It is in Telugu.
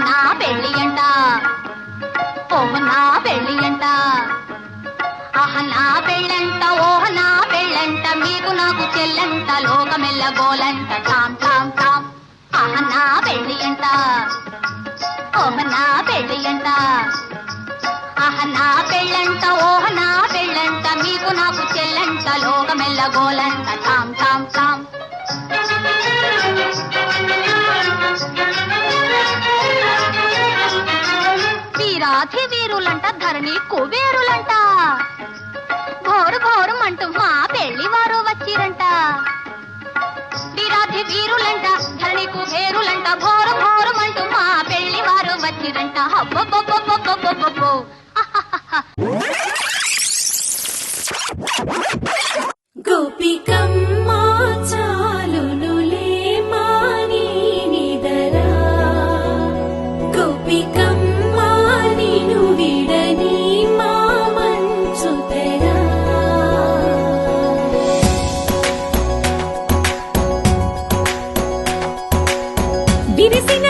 నా పెళ్ళి అంట నా పెళ్ళి అంట నా పెళ్ళంట నా పెళ్ళంట మీకు నాకు చెల్లంట లోకమెల్ల గోలంట టామ్ టామ్ టామ్ నా పెళ్ళి అంట నా పెళ్ళి అంట నా పెళ్ళంట నా పెళ్ళంట మీకు నాకు చెల్లంట లోకమెల్ల గోలంట టామ్ టామ్ టామ్ వీరాధి వీరులంట ధరణి కుబేరులంట ఘోరు ఘోరుమంటూ మా పెళ్లి వారు వచ్చిరంట వీరాధి వీరులంట ధరణి కుబేరులంట ఘోరు ఘోరుమంటూ మా పెళ్లి వారు వచ్చిరంట హబ్బబ్బబ్బబ్బబ్బబ్బబ్బో గోపికమ్మ చాలునులే మాని నిదరా గోపికమ్మ నిను విడని మా మంచుతరా విరిసిన